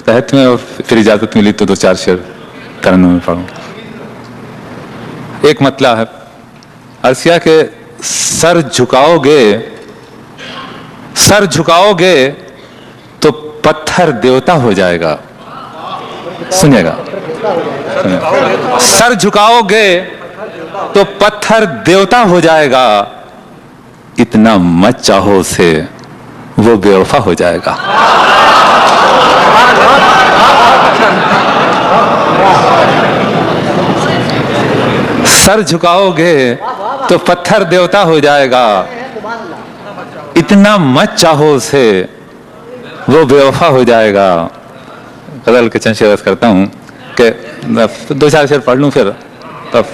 तहत में, और फिर इजाजत मिली तो 2-4 शेर तरन्नुम में पढ़ूं। एक मतला है, अर्ज़ किया कि सर झुकाओगे तो पत्थर देवता हो जाएगा। सुनिएगा, सर झुकाओगे तो पत्थर देवता हो जाएगा, इतना मत चाहो उसे, वो बेवफा हो जाएगा। सर झुकाओगे तो पत्थर देवता हो जाएगा, इतना मत चाहो उसे, वो बेवफा हो जाएगा। गजल के चंद शेर करता हूं कि 2-4 शेर पढ़ लूं फिर तब।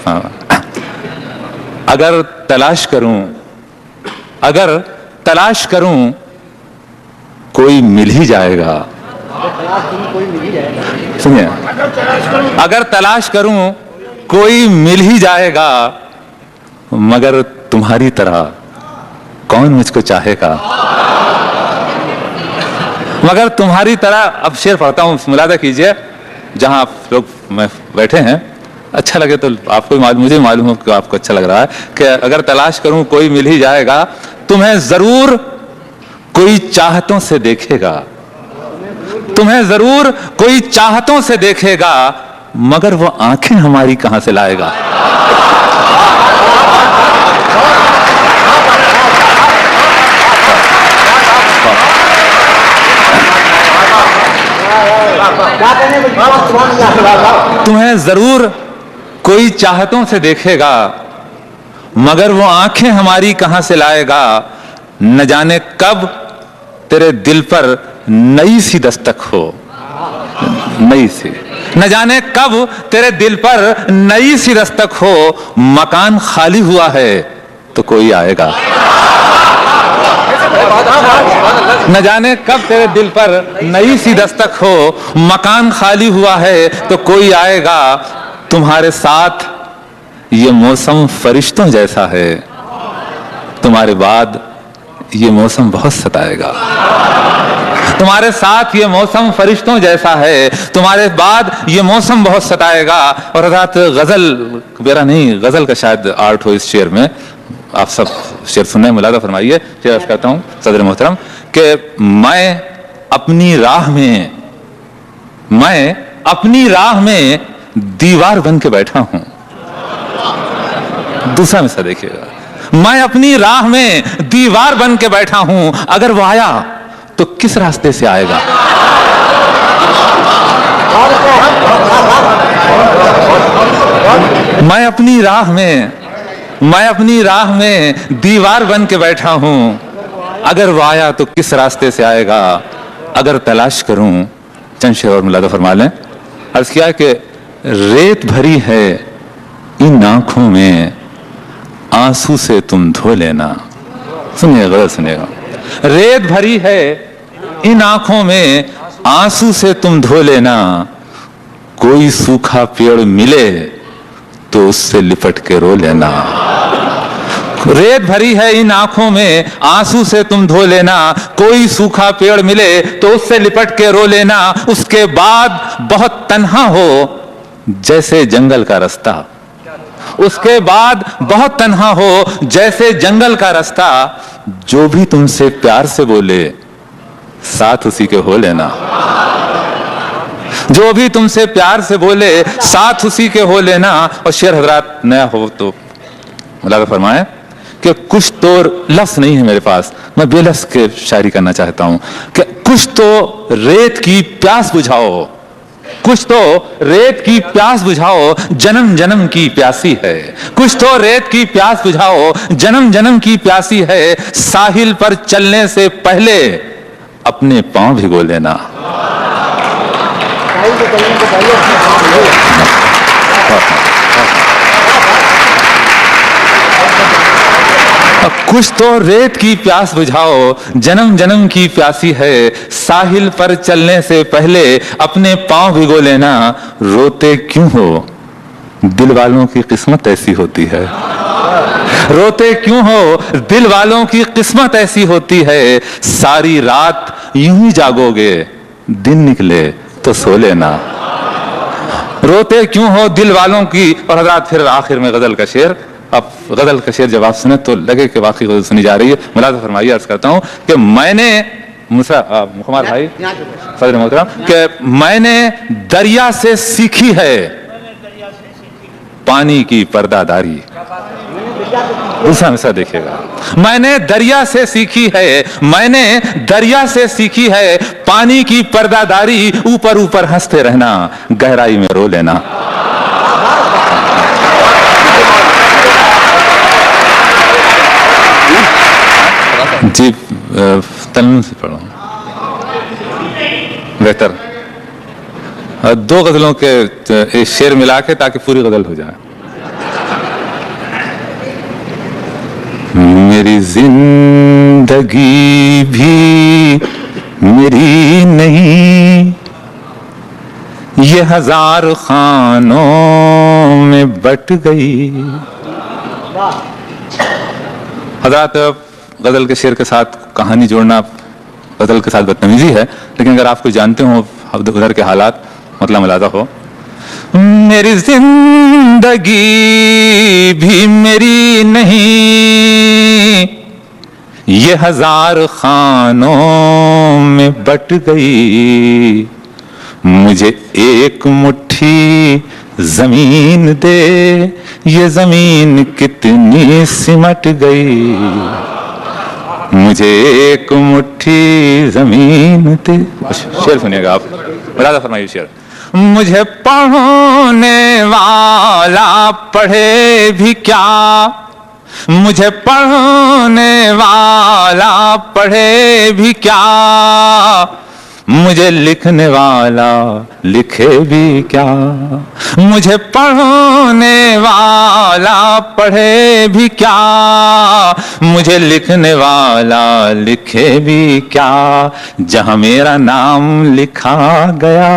अगर तलाश करूं कोई मिल ही जाएगा। सुनिए, अगर तलाश करूं कोई मिल ही जाएगा, मगर तुम्हारी तरह कौन मुझको चाहेगा। मगर तुम्हारी तरह, अब शेर पढ़ता हूं, मुलादा कीजिए। जहां आप लोग मैं बैठे हैं, अच्छा लगे तो आपको मुझे मालूम हो कि आपको अच्छा लग रहा है कि अगर तलाश करूं कोई मिल ही जाएगा, तुम्हें जरूर कोई चाहतों से देखेगा, तुम्हें जरूर कोई चाहतों से देखेगा, मगर वो आंखें हमारी कहां से लाएगा। तुम्हें जरूर कोई चाहतों से देखेगा, मगर वो आंखें हमारी कहां से लाएगा। न जाने कब तेरे दिल पर नई सी दस्तक हो, नई सी, न जाने कब तेरे दिल पर नई सी दस्तक हो। मकान खाली हुआ है तो कोई आएगा। न जाने कब तेरे दिल पर नई सी दस्तक हो, मकान खाली हुआ है तो कोई आएगा। तुम्हारे साथ ये मौसम फरिश्तों जैसा है, तुम्हारे बाद ये मौसम बहुत सताएगा। तुम्हारे साथ ये मौसम फरिश्तों जैसा है, तुम्हारे बाद ये मौसम बहुत सताएगा। और हज़रात गजल मेरा नहीं, गजल का शायद आर्ट हो इस शेर में। आप सब शेर सुनने मुलादा फरमाइए। शेर कहता हूं सदर मोहतरम कि मैं अपनी राह में दीवार बन के बैठा हूं। दूसरा मिसरा देखिएगा, मैं अपनी राह में दीवार बन के बैठा हूं, अगर वो आया तो किस रास्ते से आएगा। मैं अपनी राह में दीवार बन के बैठा हूं, अगर वो आया तो किस रास्ते से आएगा। अगर तलाश करूं, चंद शेर और मुलादा फरमा लें। अर्ज़ किया कि रेत भरी है इन आंखों में, आंसू से तुम धो लेना। सुनिए, गलत सुनिएगा। रेत भरी है इन आंखों में, आंसू से तुम धो लेना। कोई सूखा पेड़ मिले तो उससे लिपट के रो लेना। रेत भरी है इन आंखों में, आंसू से तुम धो लेना। कोई सूखा पेड़ मिले तो उससे लिपट के रो लेना। उसके बाद बहुत तन्हा हो जैसे जंगल का रास्ता, उसके बाद बहुत तन्हा हो जैसे जंगल का रास्ता। जो भी तुमसे प्यार से बोले साथ उसी के हो लेना। जो भी तुमसे प्यार से बोले साथ उसी के हो लेना। और शेर हजरात नया हो तो मुलादा फरमाए कि कुछ तो लफ्ज नहीं है मेरे पास, मैं बेलफ्ज के शायरी करना चाहता हूं कि कुछ तो रेत की प्यास बुझाओ, कुछ तो रेत की प्यास बुझाओ, जन्म जन्म की प्यासी है। कुछ तो रेत की प्यास बुझाओ, जन्म जन्म की प्यासी है। साहिल पर चलने से पहले अपने पांव भिगो लेना। कुछ तो रेत की प्यास बुझाओ, जन्म जन्म की प्यासी है। साहिल पर चलने से पहले अपने पांव भिगो लेना। रोते क्यों हो, दिल वालों की किस्मत ऐसी होती है। रोते क्यों हो, दिल वालों की किस्मत ऐसी होती है। सारी रात यूं ही जागोगे, दिन निकले तो सो लेना, रोते क्यों हो दिल वालों की। और हजरात फिर आखिर में गजल का शेर। अब गजल का शेर जब आप सुने तो लगे कि वाकई गजल सुनी जा रही है। मुलाज़ा फरमाइए, अर्ज करता हूं कि मैंने मुखमार भाई सदर मोहतरम कि मैंने दरिया से सीखी है पानी की पर्दादारी। दूसरा मिसरा देखिएगा, मैंने दरिया से सीखी है, मैंने दरिया से सीखी है पानी की पर्दादारी। ऊपर ऊपर हंसते रहना, गहराई में रो लेना। जी तन्नुन से पढ़ो बेहतर, दो गजलों के शेर मिला के ताकि पूरी गजल हो जाए। मेरी जिंदगी भी मेरी नहीं, ये हजार खानों में बट गई। हज़रात गजल के शेर के साथ कहानी जोड़ना गजल के साथ बदतमीजी है, लेकिन अगर आप कोई जानते हो उधर के हालात मतलब मुलाजा हो। मेरी जिंदगी भी मेरी नहीं, ये हजार खानों में बट गई। मुझे एक मुट्ठी जमीन दे, ये जमीन कितनी सिमट गई। मुझे एक मुट्ठी जमीन दे। शेर सुनिएगा आप, मुलाज़ा फरमाइए शेर। मुझे पढ़ने वाला पढ़े भी क्या, मुझे पढ़ने वाला पढ़े भी क्या, मुझे लिखने वाला लिखे भी क्या। मुझे पढ़ने वाला पढ़े भी क्या, मुझे लिखने वाला लिखे भी क्या। जहां मेरा नाम लिखा गया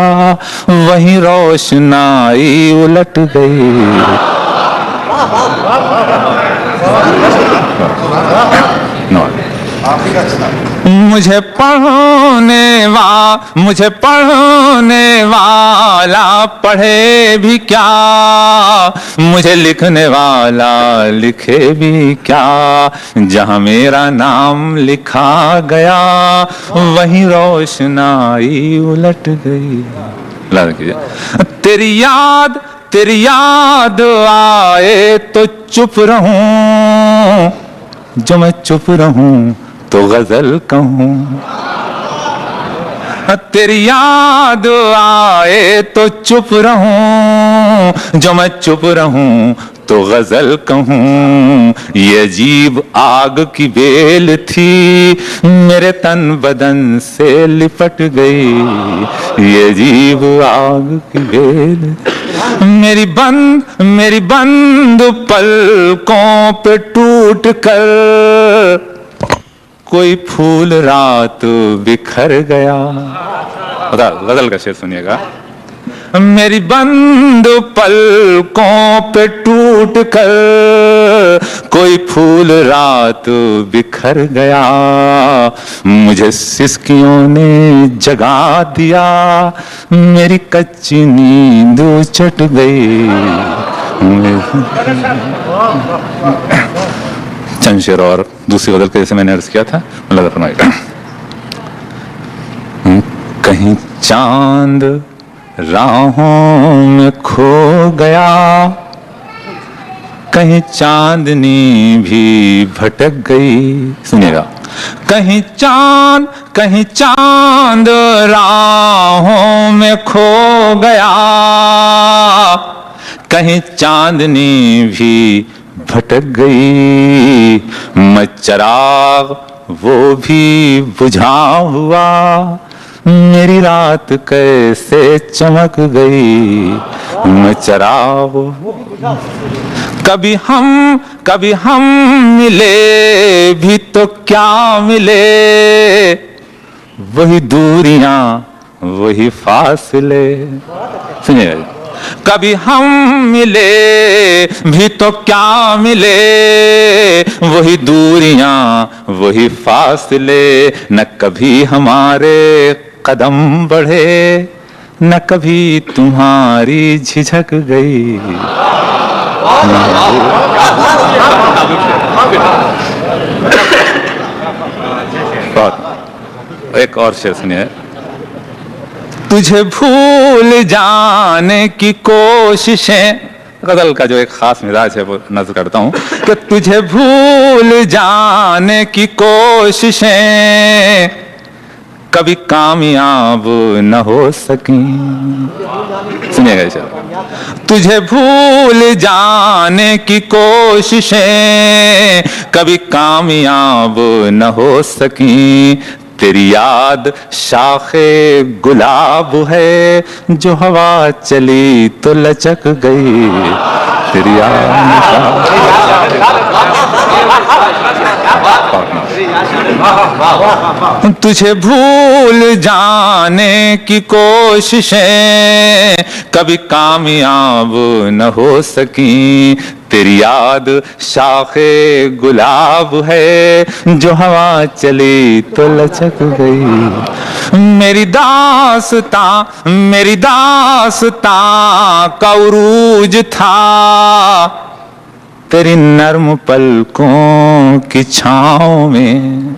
वहीं रोशनाई उलट गई। मुझे पढ़ने वाला पढ़े भी क्या, मुझे लिखने वाला लिखे भी क्या। जहां मेरा नाम लिखा गया वहीं रोशनाई उलट गई। तेरी याद आए तो चुप रहूं, जो मैं चुप रहूं तो गजल कहूं। तेरी याद आए तो चुप रहूं, जो मैं चुप रहूं तो गजल कहूं। ये अजीब आग की बेल थी मेरे तन बदन से लिपट गई। ये अजीब आग की बेल मेरी बंद पलकों पे टूट कर कोई फूल रात बिखर गया। गजल का शेर सुनिएगा। मेरी बंद पलकों पे टूट कर कोई फूल रात बिखर गया। मुझे सिसकियों ने जगा दिया, मेरी कच्ची नींद चट गई। चंद शेर और दूसरी गजल के जैसे मैंने अर्ज किया था, मुलाज़ा फरमाइएगा। कहीं चांद राहों में खो गया, कहीं चांदनी भी भटक गई। सुनिएगा। कहीं चांद राहों में खो गया, कहीं चांदनी भी भटक गई। मैं चिराग वो भी बुझा हुआ, मेरी रात कैसे चमक गई। मैं चिराग कभी हम मिले भी तो क्या मिले, वही दूरियां वही फासले। सुनिए। कभी हम मिले भी तो क्या मिले, वही दूरियां वही फासले। न कभी हमारे कदम बढ़े, न कभी तुम्हारी झिझक गई। एक और शेर सुनिए। तुझे भूल जाने की कोशिशें, गजल का जो एक खास मिजाज है वो नज़र करता हूं कि तुझे भूल जाने की कोशिशें कभी कामयाब न हो सकी। सुनिएगा इसे। तुझे भूल जाने की कोशिशें कभी कामयाब न हो सकी। तेरी याद शाखे गुलाब है जो हवा चली तो लचक गई। तेरी याद तुझे भूल जाने की कोशिशें कभी कामयाब न हो सकी। तेरी याद शाखे गुलाब है जो हवा चली तो लचक गई। मेरी दास्तां का उरूज था तेरी नर्म पलकों की छाँव में।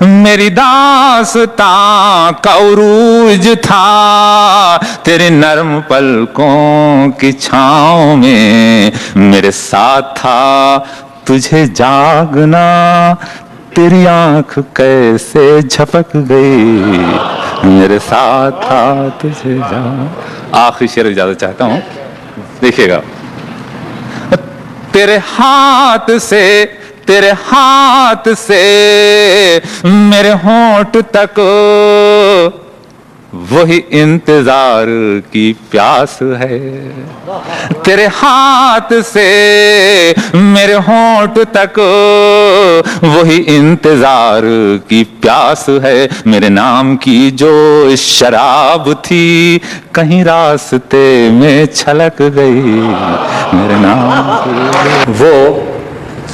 मेरी दास्तां का उरूज था तेरे नर्म पलकों की छाँव में। मेरे साथ था तुझे जागना, तेरी आंख कैसे झपक गई। मेरे साथ था तुझे जाग। आखिरी शेर इजाजत चाहता हूं, देखिएगा। तेरे हाथ से मेरे होंठ तक वही इंतजार की प्यास है। तेरे हाथ से मेरे होंठ तक वही इंतजार की प्यास है। मेरे नाम की जो शराब थी कहीं रास्ते में छलक गई। मेरे नाम की वो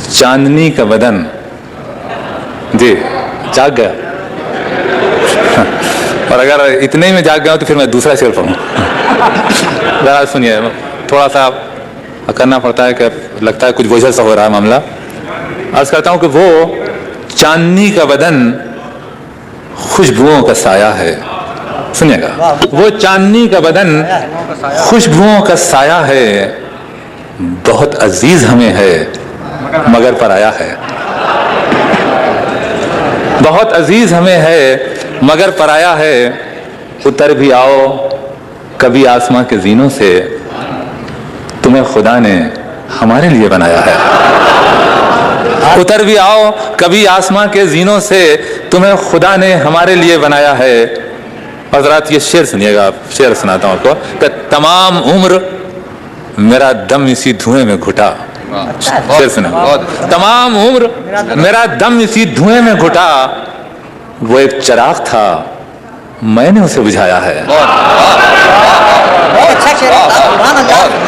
चांदनी का बदन जी जाग गया। और अगर इतने ही में जाग गया तो फिर मैं दूसरा शेर पढ़ूं। जरा सुनिए, थोड़ा सा करना पड़ता है कि लगता है कुछ बोझल सा हो रहा है मामला। अर्ज करता हूं कि वो चांदनी का बदन खुशबुओं का साया है। सुनिएगा, वो चांदनी का बदन खुशबुओं का साया है। बहुत अजीज हमें है मगर पराया है। बहुत अजीज हमें है मगर पराया है। उतर भी आओ कभी आसमां के जीनों से, तुम्हें खुदा ने हमारे लिए बनाया है। उतर भी आओ कभी आसमां के जीनों से, तुम्हें खुदा ने हमारे लिए बनाया है। हज़रात ये शेर सुनिएगा, शेर सुनाता हूं आपको कि तमाम उम्र मेरा दम इसी धुएं में घुटा। शेर सुना। तमाम उम्र मेरा दम इसी धुएं में घुटा। वो एक चिराग था मैंने उसे बुझाया है।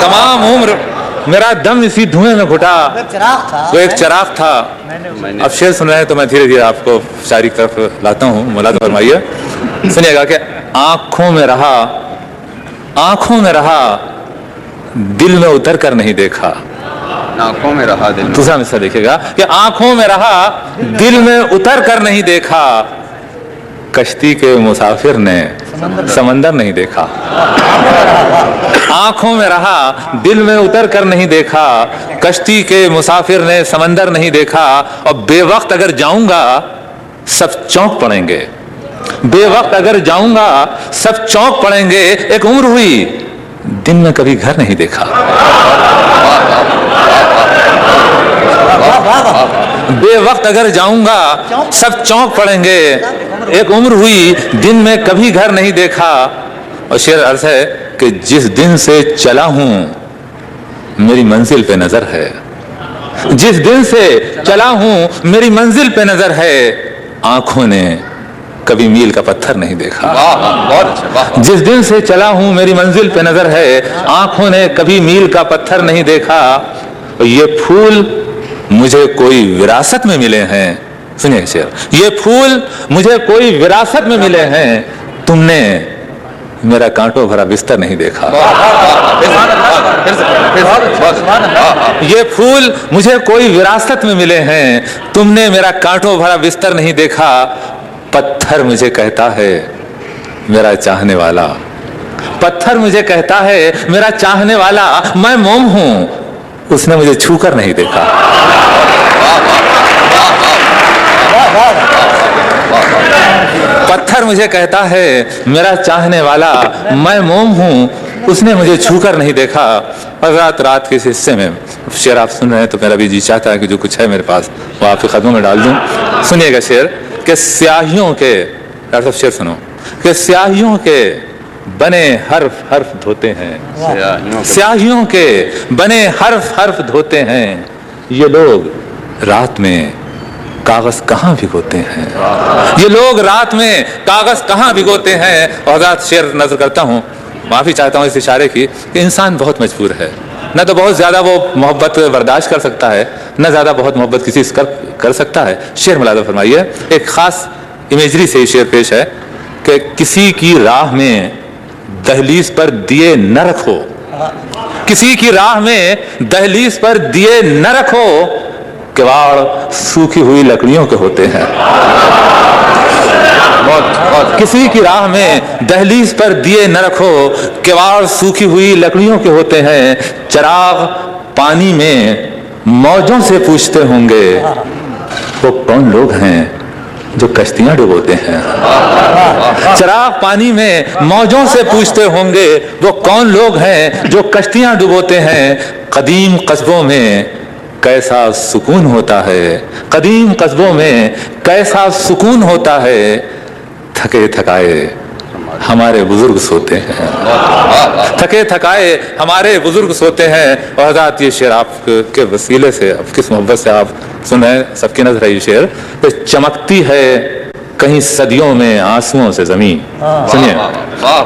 तमाम उम्र मेरा दम इसी धुएं में घुटा। वो एक चिराग था। अब शेर सुन रहे हैं तो मैं धीरे धीरे आपको शायरी की तरफ लाता हूँ। मुलाज़ा फरमाइए, सुनिएगा कि आंखों में रहा दिल में उतर कर नहीं देखा। आंखों में रहा दिल में। दूसरा मिसरा देखिएगा कि आंखों में रहा दिल में उतर कर नहीं देखा। कश्ती के मुसाफिर ने समंदर नहीं देखा। आंखों में रहा दिल में उतर कर नहीं देखा। कश्ती के मुसाफिर ने समंदर नहीं देखा। और बेवक्त अगर जाऊंगा सब चौंक पड़ेंगे। बेवक्त अगर जाऊंगा सब चौंक पड़ेंगे। एक उम्र हुई दिन में कभी घर नहीं देखा। बेवक्त अगर जाऊंगा सब चौंक पड़ेंगे। एक उम्र हुई दिन में कभी घर नहीं देखा। और शेर अर्ज है कि जिस दिन से चला हूं मेरी मंजिल पे नजर है। जिस दिन से चला हूं मेरी मंजिल पे नजर है। आंखों ने कभी मील का पत्थर नहीं देखा। बहुत अच्छा। जिस दिन से चला हूं मेरी मंजिल पे नजर है। आंखों ने कभी मील का पत्थर नहीं देखा। और ये फूल मुझे कोई विरासत में मिले हैं। सुनिए शेर, ये फूल मुझे कोई विरासत में मिले हैं। तुमने मेरा कांटों भरा बिस्तर नहीं देखा। ये फूल मुझे कोई विरासत में मिले हैं, तुमने मेरा कांटों भरा बिस्तर नहीं देखा। पत्थर मुझे कहता है मेरा चाहने वाला, पत्थर मुझे कहता है मेरा चाहने वाला, मैं मोम हूं, उसने मुझे छूकर नहीं देखा। पत्थर मुझे कहता है मेरा चाहने वाला, मैं मोम हूं, उसने मुझे छूकर नहीं देखा। और रात के इस हिस्से में शेर आप सुन रहे हैं तो मेरा भी जी चाहता है कि जो कुछ है मेरे पास वो आपके कदमों में डाल दूं। सुनिएगा शेर कि स्याहियों के, डॉक्टर साहब शेर सुनो, कि स्याहियों के बने हर्फ हर्फ धोते हैं, स्याहियों के बने हर्फ हर्फ धोते हैं, ये लोग रात में कागज कहां भिगोते हैं, ये लोग रात में कागज कहां भिगोते हैं। और हज़रात शेर नजर करता हूं, माफी चाहता हूं इस इशारे की, कि इंसान बहुत मजबूर है, न तो बहुत ज्यादा वो मोहब्बत बर्दाश्त कर सकता है, न ज्यादा बहुत मोहब्बत किसी से कर सकता है। शेर मुलादा फरमाइए, एक खास इमेजरी से शेर पेश है कि किसी की राह में दहलीज पर दिए न रखो, किसी की राह में दहलीज पर दिए न रखो, किवाड़ सूखी हुई लकड़ियों के होते हैं। किसी की राह में दहलीज पर दिए न रखो, किवाड़ सूखी हुई लकड़ियों के होते हैं। चिराग पानी में मौजों से पूछते होंगे, वो कौन लोग हैं जो कश्तियां डुबोते हैं। चिराग पानी में मौजों से पूछते होंगे, वो कौन लोग हैं जो कश्तियां डुबोते हैं। कदीम कस्बों में कैसा सुकून होता है, कदीम कस्बों में कैसा सुकून होता है, थके थकाए हमारे बुजुर्ग सोते हैं, थके थकाए हमारे बुजुर्ग सोते हैं। और हज़रात ये शेर आपके वसीले से, आप किस मोहब्बत से आप सुने, सबकी नजर है ये शेर, तो चमकती है कहीं सदियों में आंसुओं से जमीन। सुनिए,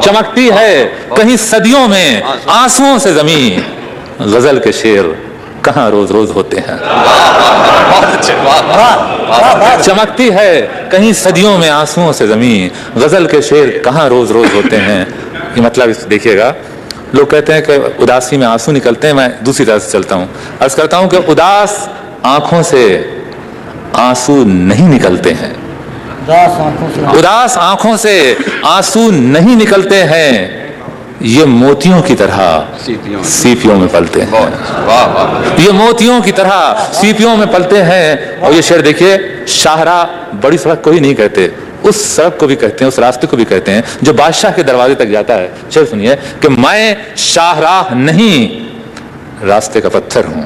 चमकती है कहीं सदियों में आंसुओं से जमीन, गजल के शेर कहां रोज रोज होते हैं। चमकती है कहीं सदियों में आंसुओं से जमीन, गजल के शेर कहां रोज रोज होते हैं। ये मतलब देखिएगा, लोग कहते हैं कि उदासी में आंसू निकलते हैं, मैं दूसरी तरह से चलता हूं, अर्ज करता हूं कि उदास आंखों से आंसू नहीं निकलते हैं, उदास आंखों से आंसू नहीं निकलते हैं, ये मोतियों की तरह सीपियों में पलते हैं, ये मोतियों की तरह सीपियों में पलते हैं। और ये शेर देखिए, शाहराह बड़ी सड़क को ही नहीं कहते, उस सड़क को भी कहते हैं, उस रास्ते को भी कहते हैं जो बादशाह के दरवाजे तक जाता है। शेर सुनिए कि मैं शाहराह नहीं रास्ते का पत्थर हूं,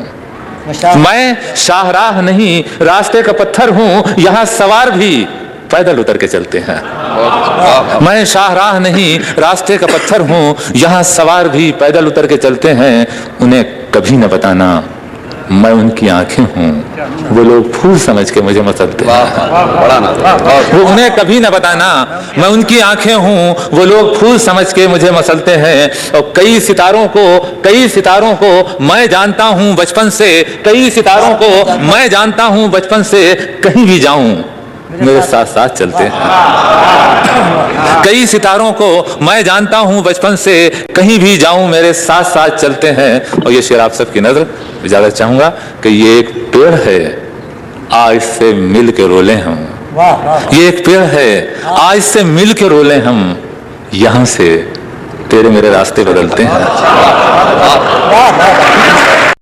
मैं शाहराह नहीं रास्ते का पत्थर हूं, यहां सवार भी पैदल उतर के चलते हैं। मैं शाहराह नहीं रास्ते का पत्थर हूं, यहां सवार भी पैदल उतर के चलते हैं। उन्हें कभी न बताना मैं उनकी आंखें हूं, वो लोग फूल समझ के मुझे मसलते हैं। वो उन्हें कभी न बताना मैं उनकी आंखें हूं, वो लोग फूल समझ के मुझे मसलते हैं। और कई सितारों को मैं जानता हूं बचपन से, कई सितारों को मैं जानता हूं बचपन से, कहीं भी जाऊं मेरे साथ साथ चलते हैं। कई सितारों को मैं जानता हूं बचपन से, कहीं भी जाऊं मेरे साथ साथ चलते हैं। और ये शेर आप सबकी नजर इजाजत चाहूंगा कि ये एक पेड़ है, आज से मिल के रोले हम, ये एक पेड़ है, आज से मिल के रोले हम, यहां से तेरे मेरे रास्ते बदलते हैं।